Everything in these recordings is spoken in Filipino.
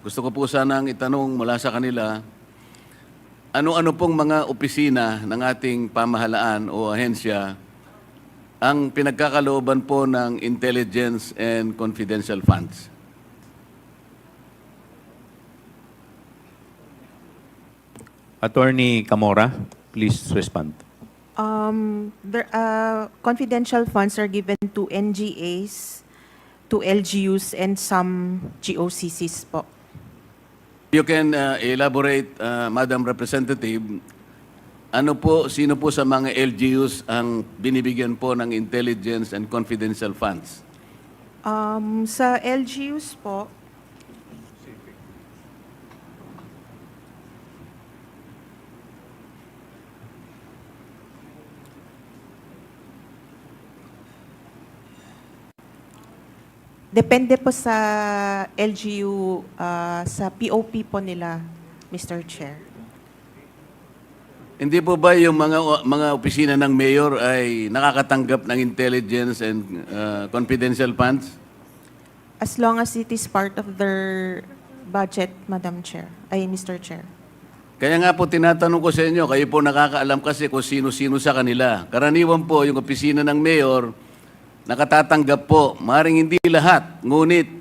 Gusto ko po sanang itanong mula sa kanila, ano-ano pong mga opisina ng ating pamahalaan o ahensya ang pinagkakalooban po ng intelligence and confidential funds? Attorney Camora, please respond. Confidential funds are given to NGAs, to LGUs, and some GOCCs po. You can elaborate, Madam Representative, sino po sa mga LGUs ang binibigyan po ng intelligence and confidential funds? Sa LGUs po, depende po sa LGU, sa POP po nila, Mr. Chair. Hindi po ba yung mga opisina ng mayor ay nakakatanggap ng intelligence and confidential funds? As long as it is part of their budget, Madam Chair, ay Mr. Chair. Kaya nga po tinatanong ko sa inyo, kayo po nakakaalam kasi kung sino-sino sa kanila. Karaniwan po yung opisina ng mayor, nakatatanggap po, maaaring hindi lahat, ngunit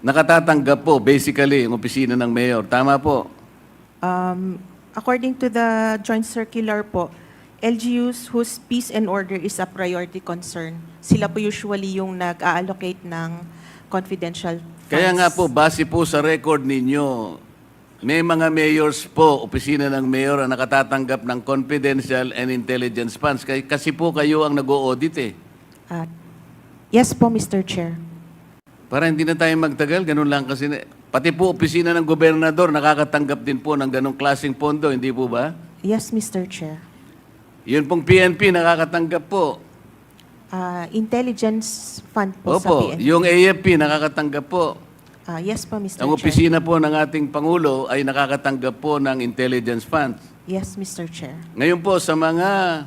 nakatatanggap po basically yung opisina ng mayor. Tama po? According to the joint circular po, LGUs whose peace and order is a priority concern, sila po usually yung nag-allocate ng confidential funds. Kaya nga po, base po sa record ninyo, may mga mayors po, opisina ng mayor, ang nakatatanggap ng confidential and intelligence funds. Kasi po kayo ang nag-o-audit eh. Yes po, Mr. Chair. Para hindi na tayo magtagal, ganun lang kasi. Pati po opisina ng gobernador, nakakatanggap din po ng ganong klaseng pondo, hindi po ba? Yes, Mr. Chair. Yun pong PNP, nakakatanggap po. Intelligence fund po sa Opo, PNP. yung AFP, nakakatanggap po. Yes po, Mr. Ang Chair. opisina po ng ating Pangulo ay nakakatanggap po ng intelligence funds. Yes, Mr. Chair. Ngayon po, sa mga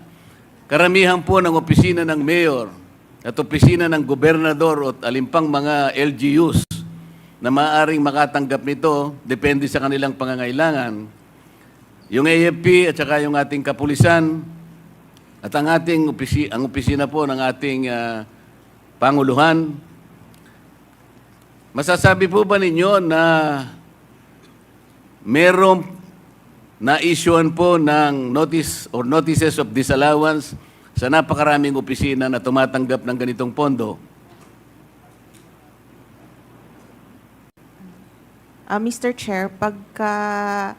karamihan po ng opisina ng mayor at opisina ng gobernador at alimpang mga LGUs na maaaring makatanggap nito, depende sa kanilang pangangailangan. Yung AFP at saka yung ating kapulisan at ang ating ang opisina po ng ating Panguluhan, masasabi po ba ninyo na merong na-issuean po ng notice or notices of disallowance sa napakaraming opisina na tumatanggap ng ganitong pondo? Mr. Chair, pagka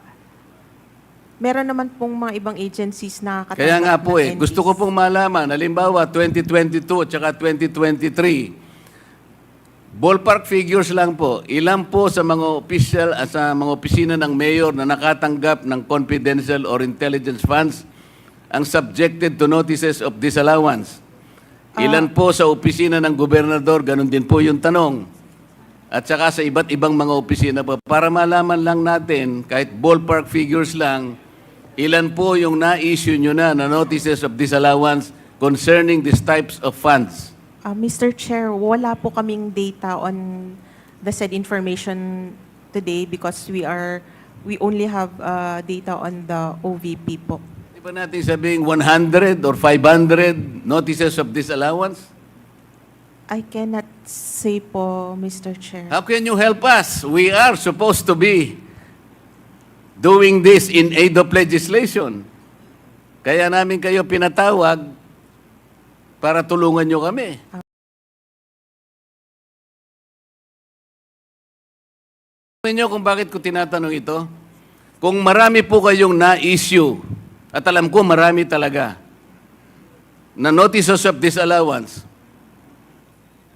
meron naman pong mga ibang agencies na katanggap Kaya nga po ng gusto ko pong malaman, halimbawa 2022 at saka 2023, ballpark figures lang po, ilan po sa mga official at sa mga opisina ng mayor na nakatanggap ng confidential or intelligence funds ang subjected to notices of disallowance? Ilan po sa opisina ng gobernador, ganun din po yung tanong. At saka sa iba't ibang mga opisina po, para malaman lang natin, kahit ballpark figures lang, ilan po yung na-issue nyo na notices of disallowance concerning these types of funds? Mr. Chair, wala po kaming data on the said information today because we only have data on the OVP po. Di ba natin sabing 100 or 500 notices of disallowance? I cannot say po, Mr. Chair. How can you help us? We are supposed to be doing this in aid of legislation. Kaya namin kayo pinatawag para tulungan nyo kami. Niyo kung bakit ko tinatanong ito? Kung marami po kayong na-issue, at alam ko marami talaga, na notices of disallowance,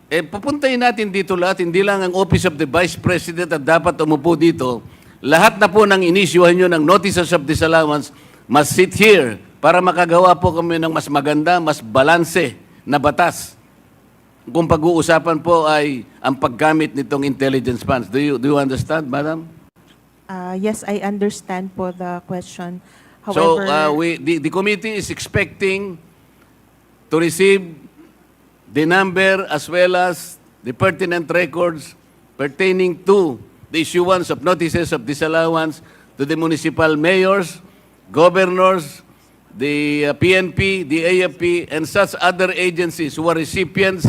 pupuntahin natin dito lahat, hindi lang ang Office of the Vice President at dapat umupo dito. Lahat na po ng inisyuhan nyo ng notices of disallowance must sit here para makagawa po kami ng mas maganda, mas balanse na batas. Kung pag-uusapan po ay ang paggamit nitong intelligence funds. Do you understand, Madam? Yes, I understand po the question. So, However, the committee is expecting to receive the number as well as the pertinent records pertaining to the issuance of notices of disallowance to the municipal mayors, governors, the PNP, the AFP, and such other agencies who are recipients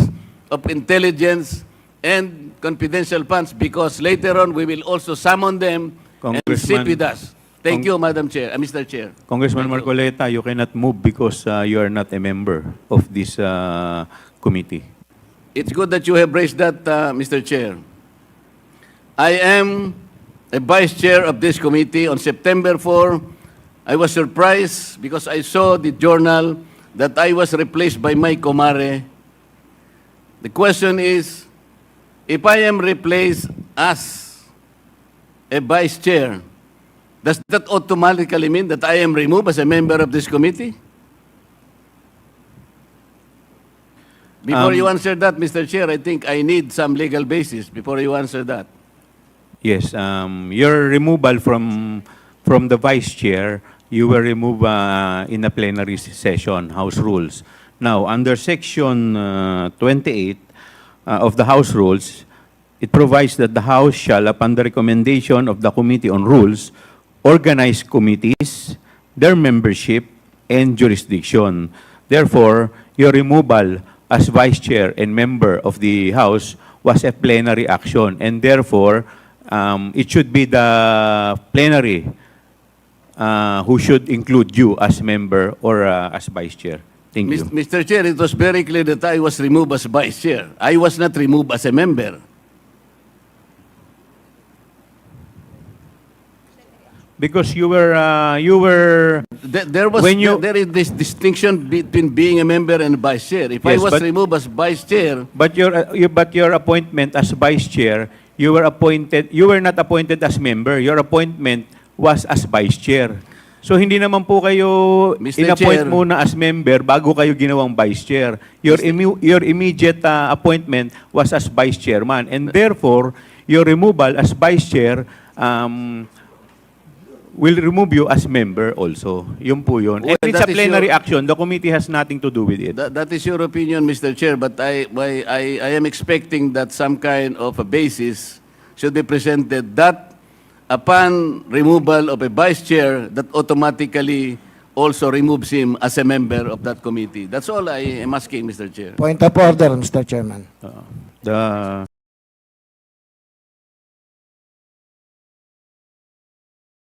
of intelligence and confidential funds, because later on we will also summon them and sit Congressman- with us. Thank you, Madam Chair, Mr. Chair. Congressman Thank you. Marcoleta, you cannot move because you are not a member of this committee. It's good that you have raised that, Mr. Chair. I am a vice chair of this committee. On September 4, I was surprised because I saw the journal that I was replaced by my comare. The question is, if I am replaced as a vice chair, does that automatically mean that I am removed as a member of this committee? Before you answer that, Mr. Chair, I think I need some legal basis before you answer that. Yes, your removal from the vice chair, you were removed in a plenary session, House Rules. Now, under Section 28 of the House Rules, it provides that the House shall, upon the recommendation of the Committee on Rules, organize committees, their membership, and jurisdiction. Therefore, your removal as vice chair and member of the House was a plenary action, and therefore, it should be the plenary who should include you as member or as vice chair. Thank you. Mr. Chair, it was very clear that I was removed as vice chair. I was not removed as a member. Because you were There is this distinction between being a member and vice chair. If I Yes, was but- removed as vice chair, but your appointment as vice chair, you were not appointed as member. Your appointment was as vice chair. So hindi naman po kayo Mr. in-appoint Chair. muna as member bago kayo ginawang vice chair. Your immediate appointment was as vice chairman, and therefore your removal as vice chair will remove you as member also. Yun po yun. And Well, it's a that is plenary your- action. The committee has nothing to do with it. that is your opinion, Mr. Chair, but I am expecting that some kind of a basis should be presented that upon removal of a vice chair, that automatically also removes him as a member of that committee. That's all I am asking, Mr. Chair. Point of order, Mr. Chairman. The